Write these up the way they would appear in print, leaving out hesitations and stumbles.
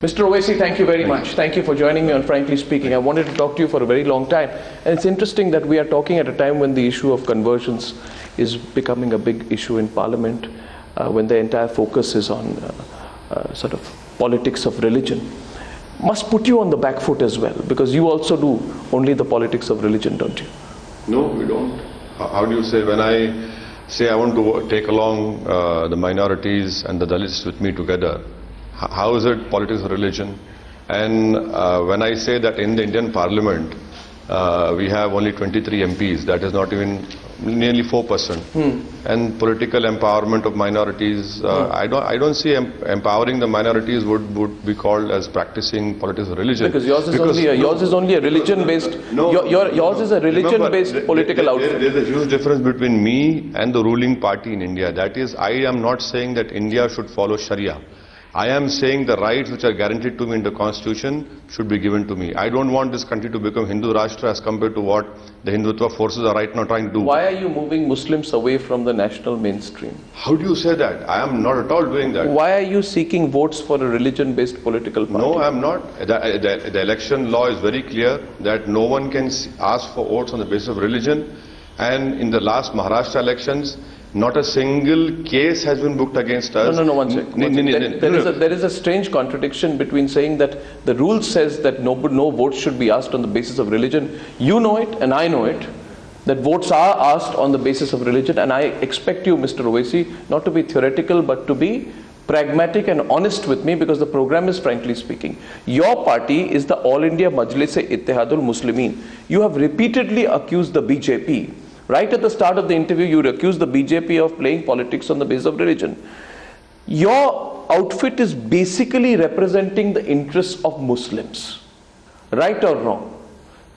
Mr. Owaisi, thank you very much. Thank you for joining me on Frankly Speaking. I wanted to talk to you for a very long time. And it's interesting that we are talking at a time when the issue of conversions is becoming a big issue in Parliament, when the entire focus is on sort of politics of religion. Must put you on the back foot as well, because you also do only the politics of religion, don't you? No, we don't. How do you say, when I say I want to take along the minorities and the Dalits with me together, how is it politics of religion? And when I say that in the Indian Parliament, we have only 23 MPs, that is not even nearly 4%. And political empowerment of minorities, I don't see empowering the minorities would be called as practicing politics of religion. Because yours is only a religion-based. Yours is a religion-based political outfit. There is a huge difference between me and the ruling party in India. That is, I am not saying that India should follow Sharia. I am saying the rights which are guaranteed to me in the constitution should be given to me. I don't want this country to become Hindu Rashtra as compared to what the Hindutva forces are right now trying to do. Why are you moving Muslims away from the national mainstream? How do you say that? I am not at all doing that. Why are you seeking votes for a religion-based political party? No, I am not. The election law is very clear that no one can ask for votes on the basis of religion. And in the last Maharashtra elections, not a single case has been booked against us. No, one second. There is a strange contradiction between saying that the rule says that no votes should be asked on the basis of religion. You know it and I know it, that votes are asked on the basis of religion, and I expect you, Mr. Owaisi, not to be theoretical but to be pragmatic and honest with me, because the program is Frankly Speaking. Your party is the All India Majlis-e-Ittehad-ul Muslimeen. You have repeatedly accused the BJP. Right at the start of the interview, you accused the BJP of playing politics on the basis of religion. Your outfit is basically representing the interests of Muslims. Right or wrong?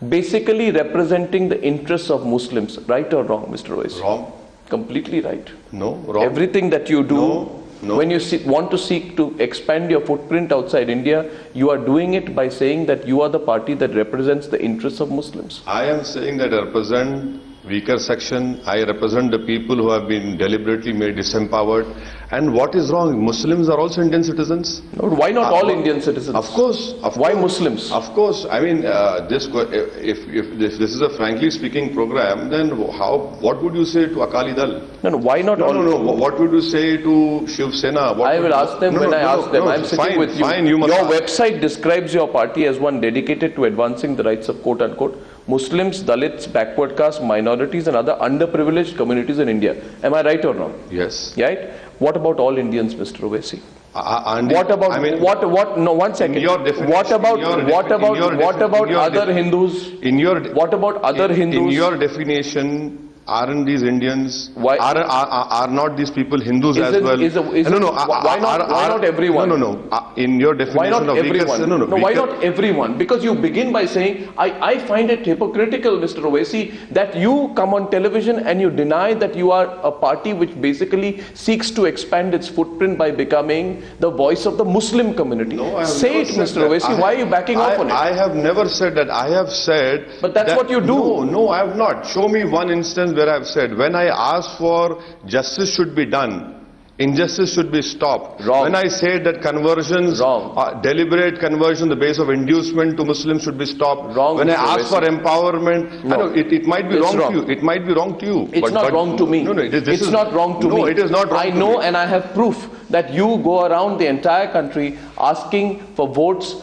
Basically representing the interests of Muslims. Right or wrong, Mr. Owaisi? Wrong. Completely right. No, wrong. Everything that you do, No. when you want to seek to expand your footprint outside India, you are doing it by saying that you are the party that represents the interests of Muslims. I am saying that I represent weaker section. I represent the people who have been deliberately made disempowered. And what is wrong? Muslims are also Indian citizens. No, why not all Indian citizens? Of course. Why Muslims? Of course. I mean, if this is a Frankly Speaking program, then what would you say to Akali Dal? No, why not all? No. What would you say to Shiv Sena? I will ask them when I ask them. I'm sitting with you. Your website describes your party as one dedicated to advancing the rights of quote-unquote Muslims, Dalits, backward caste, minorities and other underprivileged communities in India. Am I right or wrong? Yes. Right? What about all Indians, Mr. Owaisi? What about, I mean, no, one second. What about other Hindus? What about other Hindus? In your definition, aren't these Indians, are not these people Hindus as well? Why not everyone? No. In your definition why not of everyone? Why not everyone? Because you begin by saying, I find it hypocritical, Mr. Owaisi, that you come on television and you deny that you are a party which basically seeks to expand its footprint by becoming the voice of the Muslim community. No, say it, Mr. Owaisi. Why are you backing off on it? I have never said that. I have said... But that's what you do. No, I have not. Show me one instance where I have said, when I ask for justice should be done, injustice should be stopped. Wrong. When I say that conversions, deliberate conversion, the base of inducement to Muslims should be stopped. Wrong. When I ask for empowerment, no. I know it might be wrong to you. It might be wrong to you. It's not wrong to me. It's not wrong to me. No, it is not wrong. I know, and I have proof that you go around the entire country asking for votes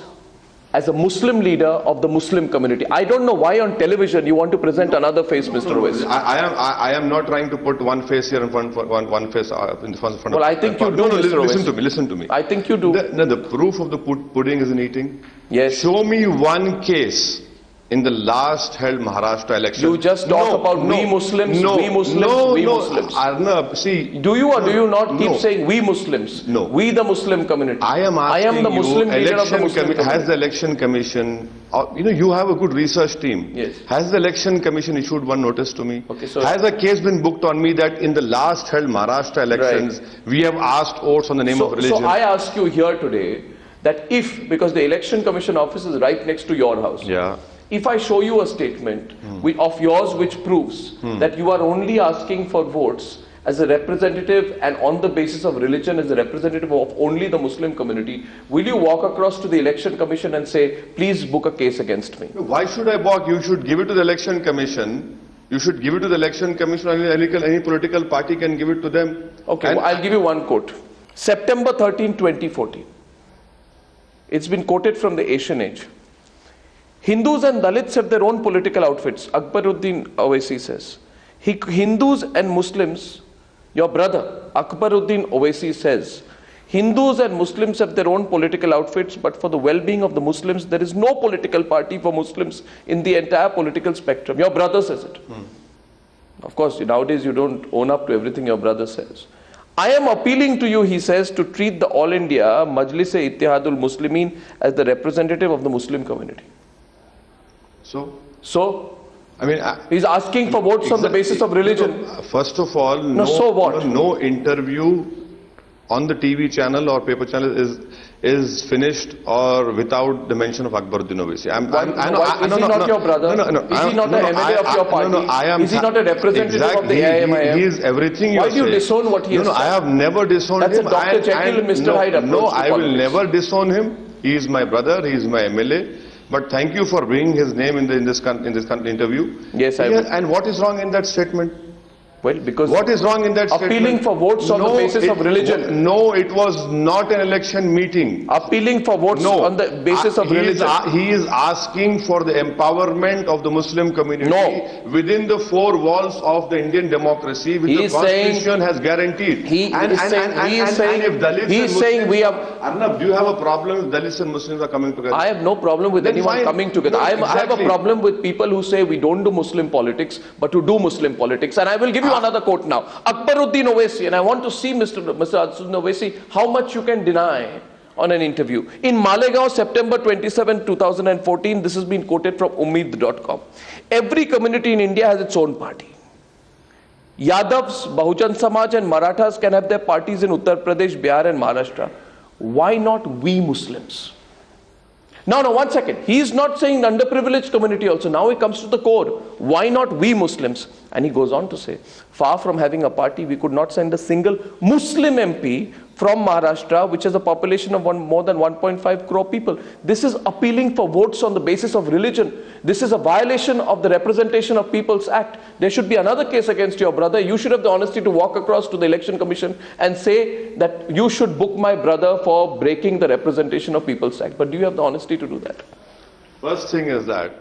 as a Muslim leader of the Muslim community. I don't know why on television you want to present another face, Mr. Owaisi. I am not trying to put one face here and one face in front of... Well, I think you do, Mr. Owaisi. Listen to me. I think you do. The proof of the pudding is in eating. Yes. Show me one case in the last held Maharashtra election. You just talk about we Muslims, we Muslims. Arnab, see... Do you or do you not keep saying we Muslims? No. We the Muslim community. I am the Muslim leader of the Muslim community. Has the election commission... you have a good research team. Yes. Has the election commission issued one notice to me? Okay, so has a case been booked on me that in the last held Maharashtra elections, we have asked votes on the name of religion? So I ask you here today that because the election commission office is right next to your house. Yeah. If I show you a statement of yours which proves that you are only asking for votes as a representative and on the basis of religion as a representative of only the Muslim community, will you walk across to the Election Commission and say, please book a case against me? Why should I walk? You should give it to the Election Commission. You should give it to the Election Commission. Any political party can give it to them. Okay, well, I'll give you one quote. September 13, 2014. It's been quoted from the Asian Age. Hindus and Dalits have their own political outfits. Akbaruddin Owaisi says. Hindus and Muslims, your brother Akbaruddin Owaisi says, Hindus and Muslims have their own political outfits, but for the well-being of the Muslims, there is no political party for Muslims in the entire political spectrum. Your brother says it. Of course, nowadays you don't own up to everything your brother says. I am appealing to you, he says, to treat the All India Majlis-e-Ittehad-ul Muslimeen as the representative of the Muslim community. So, I mean, he's asking for votes on the basis of religion. First of all, no interview on the TV channel or paper channel is finished or without the mention of Akbaruddin Owaisi. Is he not your brother? Is he not an MLA of your party? Is he not a representative of the AIMIM? He is everything you say. Why do you disown what he has said? I have never disowned him. That's a Dr. Jekyll and Mr. Hyde approach. No, I will never disown him. He is my brother. He is my MLA. But thank you for bringing his name in this interview. Yes, I will. And what is wrong in that statement? Well, because what is wrong in that appealing statement? for votes on the basis of religion. No, it was not an election meeting. Appealing for votes on the basis of religion. He is asking for the empowerment of the Muslim community within the four walls of the Indian democracy, which the Constitution has guaranteed. He is saying we have... Arnab, do you have a problem if Dalits and Muslims are coming together? I have no problem with anyone coming together. I have a problem with people who say we don't do Muslim politics, but to do Muslim politics. And I will give you another quote now. Akbaruddin Owaisi, and I want to see Mr. Asaduddin Owaisi, how much you can deny on an interview. In Malegaon, September 27, 2014, this has been quoted from Ummeed.com. Every community in India has its own party. Yadavs, Bahujan Samaj and Marathas can have their parties in Uttar Pradesh, Bihar and Maharashtra. Why not we Muslims? Now, one second. He is not saying the underprivileged community also. Now he comes to the core. Why not we Muslims? And he goes on to say, far from having a party, we could not send a single Muslim MP from Maharashtra, which has a population of more than 1.5 crore people. This is appealing for votes on the basis of religion. This is a violation of the Representation of People's Act. There should be another case against your brother. You should have the honesty to walk across to the Election Commission and say that you should book my brother for breaking the Representation of People's Act. But do you have the honesty to do that? First thing is that,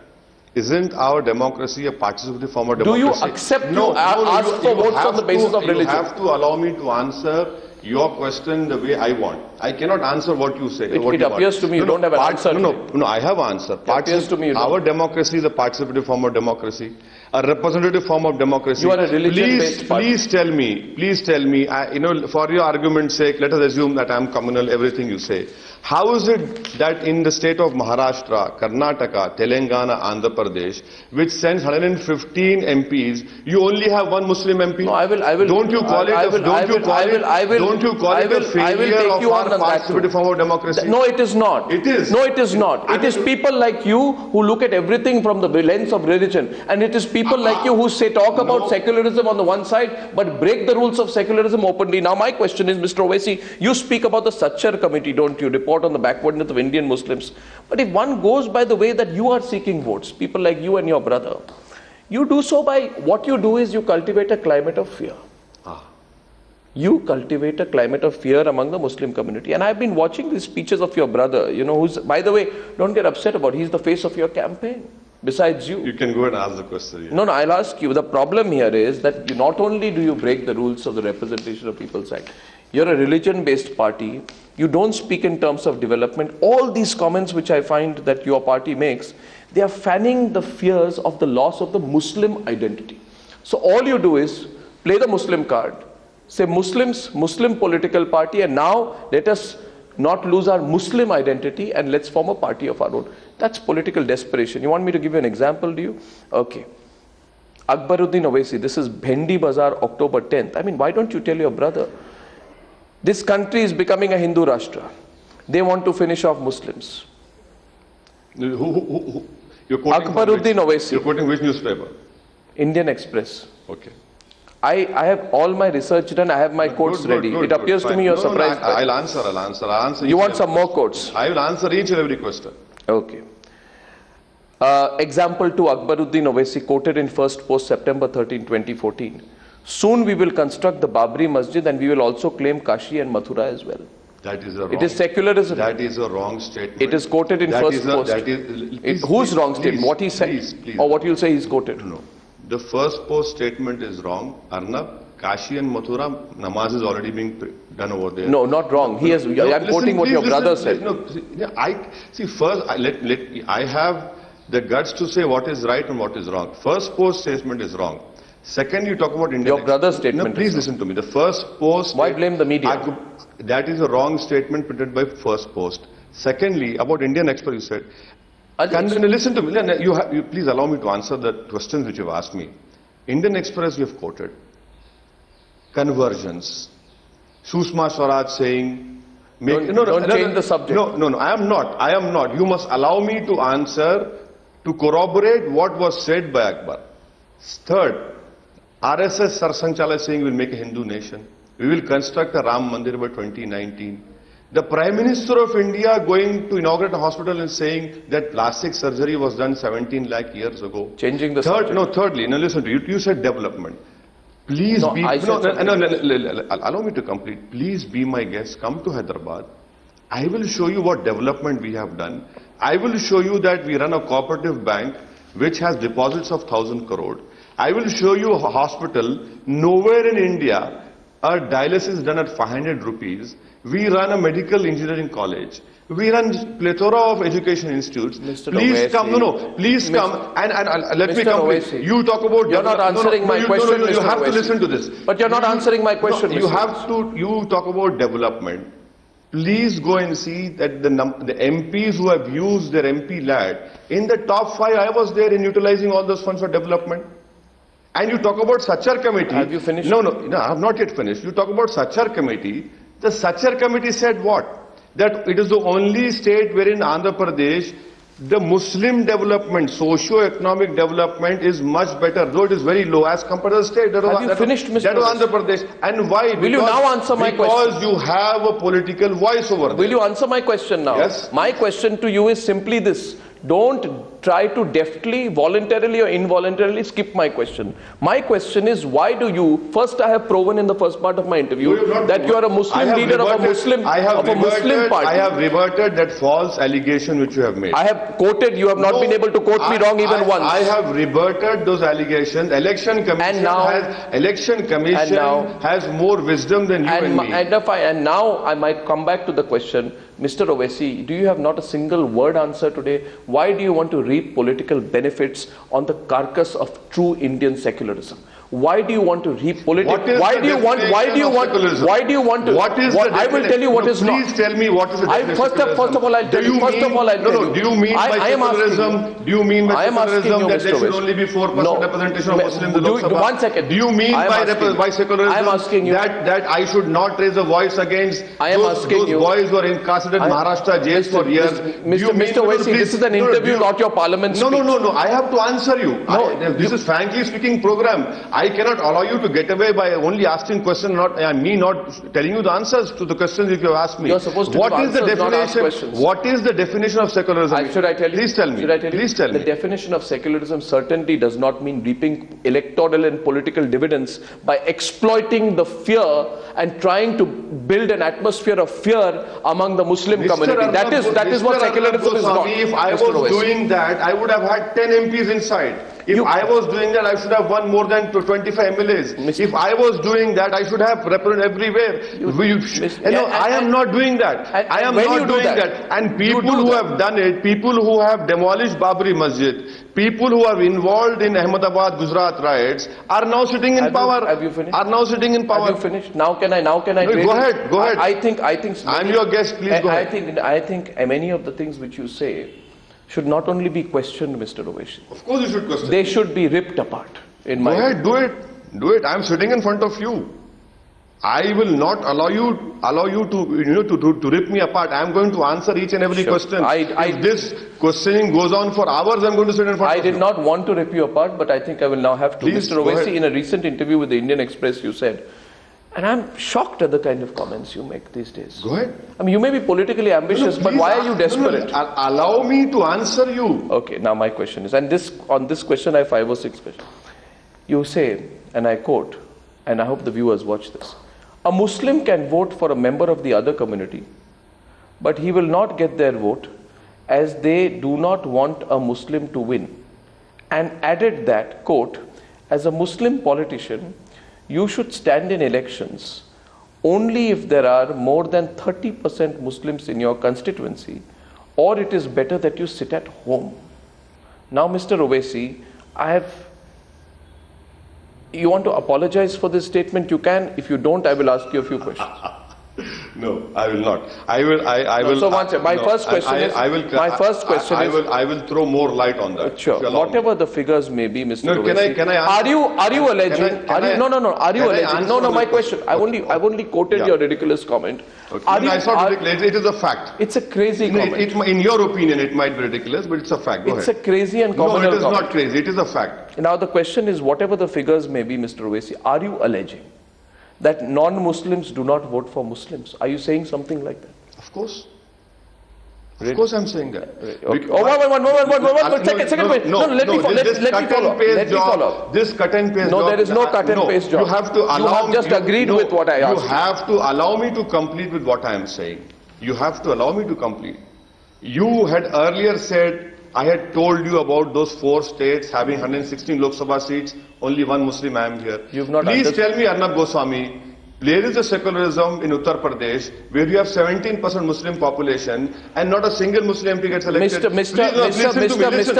isn't our democracy a participative form of democracy? Do you accept ask for votes on the basis of religion? You have to allow me to answer your question the way I want. I cannot answer what you say. It appears to me you don't have an answer. No, I have an answer. It appears to me you don't. Our democracy is a participative form of democracy, a representative form of democracy. You are a religion-based party. Please tell me, for your argument's sake, let us assume that I am communal, everything you say. How is it that in the state of Maharashtra, Karnataka, Telangana, Andhra Pradesh, which sends 115 MPs, you only have one Muslim MP? No, I will. Don't you call it a failure of our participative form of democracy? No, it is not. It is. No, it is not. It is people like you who look at everything from the lens of religion, and it is people like you who talk about secularism on the one side, but break the rules of secularism openly. Now, my question is, Mr. Owaisi, you speak about the Sachar committee, don't you? Report on the backwardness of Indian Muslims. But if one goes by the way that you are seeking votes, people like you and your brother, you do so by, what you do is you cultivate a climate of fear. You cultivate a climate of fear among the Muslim community. And I've been watching these speeches of your brother, who's, by the way, don't get upset about, he's the face of your campaign. Besides you. You can go and ask the question. Yeah. No, I'll ask you. The problem here is that not only do you break the rules of the Representation of People's Act, you're a religion-based party. You don't speak in terms of development. All these comments which I find that your party makes, they are fanning the fears of the loss of the Muslim identity. So all you do is play the Muslim card, say Muslims, Muslim political party, and now let us not lose our Muslim identity and let's form a party of our own. That's political desperation. You want me to give you an example, do you? Okay. Akbaruddin Owaisi, this is Bhendi Bazaar, October 10th. I mean, why don't you tell your brother? This country is becoming a Hindu Rashtra. They want to finish off Muslims. You're quoting Akbaruddin Owaisi. You're quoting which newspaper? Indian Express. Okay. I have all my research done. I have my quotes ready. It appears to me you're surprised. I'll answer. You want some more quotes? I will answer each and every question. Okay. Example 2, Akbaruddin Owaisi quoted in first post September 13, 2014. Soon we will construct the Babri Masjid and we will also claim Kashi and Mathura as well. That is a wrong. It is secularism. That is a wrong statement. It is quoted in first post. Whose wrong statement? What he said? Please. Or what you'll say he's quoted? No. The first post statement is wrong. Arnab, Kashi and Mathura, namaz is already being done over there. No, not wrong. He has. I'm quoting what your brother said. No, I have the guts to say what is right and what is wrong. First post statement is wrong. Second, you talk about Indian. Your brother's statement. No, please listen to me. The first post. Why blame the media? That is a wrong statement printed by first post. Secondly, about Indian Express, you said. Listen to me. You please allow me to answer the questions which you have asked me. Indian Express, you have quoted. Conversions. Sushma Swaraj saying. Don't change the subject. No. I am not. You must allow me to answer, to corroborate what was said by Akbar. Third, RSS Sarsanchala is saying we'll make a Hindu nation. We will construct a Ram Mandir by 2019. The Prime Minister of India going to inaugurate a hospital and saying that plastic surgery was done 17 lakh years ago. Changing the subject. Thirdly, listen to you. You said development. Please allow me to complete. Please be my guest. Come to Hyderabad. I will show you what development we have done. I will show you that we run a cooperative bank which has deposits of 1,000 crore. I will show you a hospital. Nowhere in India a dialysis is done at 500 rupees. We run a medical engineering college. We run plethora of education institutes. Mr. Please Owaisi, come. Please come and let me Mr. complete. Owaisi, You talk about. You're not answering my question. You Mr. have to Owaisi. listen to this. But you're not answering my question. You have to. You talk about development. Please go and see that the MPs who have used their MP lad in the top 5. I was there in utilizing all those funds for development. And you talk about Sachar committee. Have you finished? No, I have not yet finished. You talk about Sachar committee. The Sachar committee said what? That it is the only state wherein Andhra Pradesh, the Muslim development, socio-economic development is much better, though it is very low as compared to the state. That have you finished, Mr. That was Andhra Pradesh. And why? Will you now answer my question? Because you have a political voice over there. Will you answer my question now? Yes. My question to you is simply this. Don't try to deftly, voluntarily or involuntarily skip my question. My question is, why do you, first I have proven in the first part of my interview that you are a Muslim leader of a Muslim party. I have reverted that false allegation which you have made. I have quoted, you have not been able to quote me wrong even once. I have reverted those allegations. Election Commission has more wisdom than you and me. And now I might come back to the question, Mr. Owaisi, do you have not a single word answer today? Why do you want to reap political benefits on the carcass of true Indian secularism? Why do you want to reap political? Why do you want to? What is I will tell you what is not. Please tell me what is the definition of secularism. First of all, I'll tell you. Do you mean by secularism? Do you mean by secularism that there should only be 4% representation of Muslims in the Lok Sabha? 1 second. Do you mean by secularism I am asking you that I should not raise a voice against those boys who are incarcerated in Maharashtra jails for years? Mr. Owaisi, this is an interview, not your parliament speech. No. I have to answer you. This is frankly speaking program. I cannot allow you to get away by only asking questions, me not telling you the answers to the questions if you have asked me. You're supposed to give answers, not ask questions. What is the definition of secularism? Should I tell you? Please tell me. Please tell me. The definition of secularism certainly does not mean reaping electoral and political dividends by exploiting the fear and trying to build an atmosphere of fear among the Muslim community. That is what secularism is not. If I was doing that, I would have had 10 MPs inside. If I was doing that, I should have won more than 25 MLAs. If I was doing that, I should have represented everywhere. I am not doing that. I am not doing that. And people who have done it, people who have demolished Babri Masjid, people who are involved in Ahmedabad, Gujarat riots, are now sitting in power. Have you finished? Are now sitting in power. Have you finished? Now can I? No, go ahead. I think. I'm your guest. Please go ahead. I think many of the things which you say should not only be questioned, Mr. Owaisi. Of course you should question. They should be ripped apart. Go ahead, do it. I'm sitting in front of you. I will not allow you to rip me apart. I am going to answer each and every Sure. question. If this questioning goes on for hours, I am going to sit in front I of did you. not want to rip you apart, but I think I will now have to. Please, Mr. go Owaisi, ahead. in a recent interview with the Indian Express, you said, and I'm shocked at the kind of comments you make these days. Go ahead. I mean, you may be politically ambitious, but please why are you desperate? Allow me to answer you. Okay, now my question is, and on this question I have 5 or 6 questions. You say, and I quote, and I hope the viewers watch this, a Muslim can vote for a member of the other community, but he will not get their vote as they do not want a Muslim to win. And added that, quote, as a Muslim politician, you should stand in elections only if there are more than 30% Muslims in your constituency, or it is better that you sit at home. Now, Mr. Owaisi, you want to apologize for this statement? You can. If you don't, I will ask you a few questions. No, I will not. I will. So one second. My first question is. I will throw more light on that. Sure. Whatever the figures may be, Mr. No, Owaisi. can I answer? Are you alleging? Are you alleging? No. My this question. I've only quoted your ridiculous comment. Okay. It's not ridiculous. It is a fact. It's a crazy comment. In your opinion, it might be ridiculous, but it's a fact. Go It's ahead. a crazy and communal No, it is comment. not crazy. It is a fact. Now the question is, whatever the figures may be, Mr. Owaisi, are you alleging that non-Muslims do not vote for Muslims? Are you saying something like that? Of course. Really? Of course, I'm saying that. Okay. One second. Let me follow up. This cut and paste No, job. there is no cut and paste job. You have to allow. You have just agreed with what I asked. You have to allow me to complete with what I am saying. You have to allow me to complete. You had earlier said, I had told you about those 4 states having 116 Lok Sabha seats, only 1 Muslim I am here. You've not Please understood. tell me, Arnab Goswami, there is a secularism in Uttar Pradesh where you have 17% Muslim population and not a single Muslim MP gets elected. Mr.